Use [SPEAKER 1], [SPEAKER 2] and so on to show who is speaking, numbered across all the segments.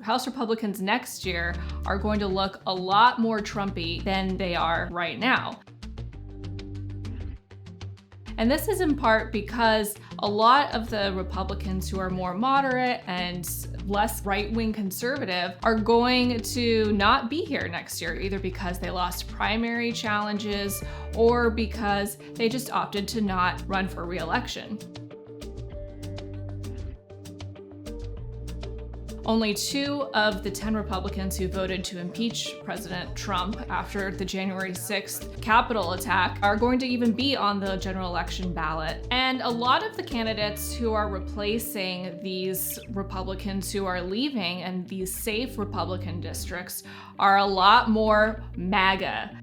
[SPEAKER 1] House Republicans next year are going to look a lot more Trumpy than they are right now. And this is in part because a lot of the Republicans who are more moderate and less right-wing conservative are going to not be here next year, either because they lost primary challenges or because they just opted to not run for re-election. Only 2 of the 10 Republicans who voted to impeach President Trump after the January 6th Capitol attack are going to even be on the general election ballot. And a lot of the candidates who are replacing these Republicans who are leaving and these safe Republican districts are a lot more MAGA.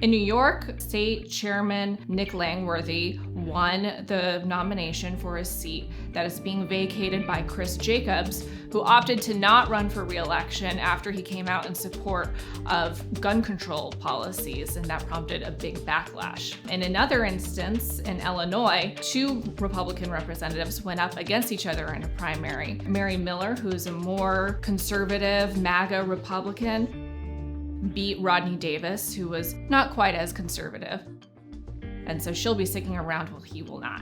[SPEAKER 1] In New York, State Chairman Nick Langworthy won the nomination for a seat that is being vacated by Chris Jacobs, who opted to not run for re-election after he came out in support of gun control policies, and that prompted a big backlash. In another instance, in Illinois, 2 Republican representatives went up against each other in a primary. Mary Miller, who is a more conservative MAGA Republican, beat Rodney Davis, who was not quite as conservative. And so she'll be sticking around while he will not.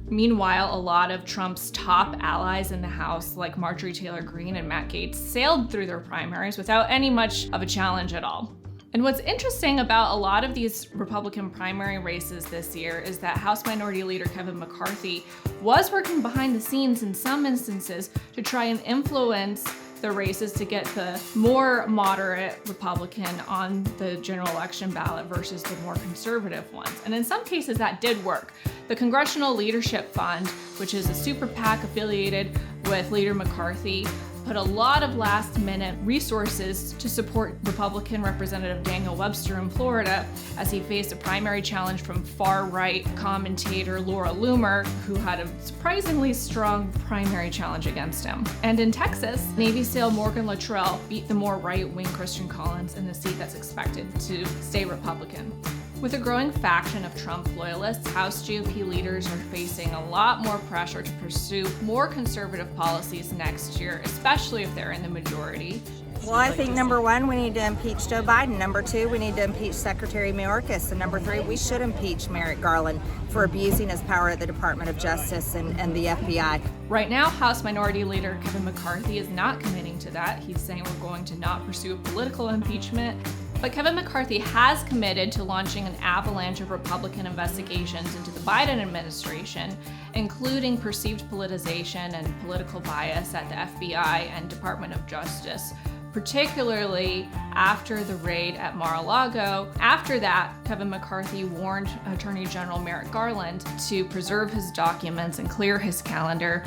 [SPEAKER 1] Meanwhile, a lot of Trump's top allies in the House, like Marjorie Taylor Greene and Matt Gaetz, sailed through their primaries without any much of a challenge at all. And what's interesting about a lot of these Republican primary races this year is that House Minority Leader Kevin McCarthy was working behind the scenes in some instances to try and influence the races to get the more moderate Republican on the general election ballot versus the more conservative ones. And in some cases that did work. The Congressional Leadership Fund, which is a super PAC affiliated with Leader McCarthy, put a lot of last-minute resources to support Republican Representative Daniel Webster in Florida as he faced a primary challenge from far-right commentator Laura Loomer, who had a surprisingly strong primary challenge against him. And in Texas, Navy SEAL Morgan Luttrell beat the more right-wing Christian Collins in the seat that's expected to stay Republican. With a growing faction of Trump loyalists, House GOP leaders are facing a lot more pressure to pursue more conservative policies next year, especially if they're in the majority.
[SPEAKER 2] Well, I think number 1, we need to impeach Joe Biden. Number 2, we need to impeach Secretary Mayorkas. And number 3, we should impeach Merrick Garland for abusing his power at the Department of Justice and the FBI.
[SPEAKER 1] Right now, House Minority Leader Kevin McCarthy is not committing to that. He's saying we're going to not pursue a political impeachment. But Kevin McCarthy has committed to launching an avalanche of Republican investigations into the Biden administration, including perceived politicization and political bias at the FBI and Department of Justice, particularly after the raid at Mar-a-Lago. After that, Kevin McCarthy warned Attorney General Merrick Garland to preserve his documents and clear his calendar.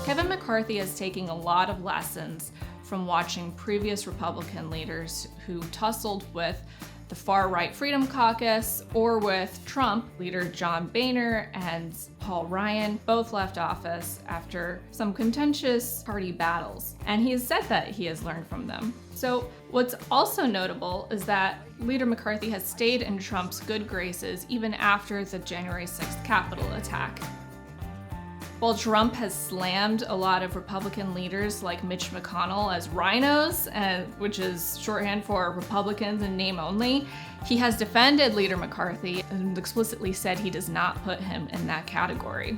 [SPEAKER 1] Kevin McCarthy is taking a lot of lessons from watching previous Republican leaders who tussled with the far-right Freedom Caucus or with Trump. Leader John Boehner and Paul Ryan both left office after some contentious party battles, and he has said that he has learned from them. So what's also notable is that Leader McCarthy has stayed in Trump's good graces even after the January 6th Capitol attack. While Trump has slammed a lot of Republican leaders like Mitch McConnell as rhinos, which is shorthand for Republicans in name only, he has defended Leader McCarthy and explicitly said he does not put him in that category.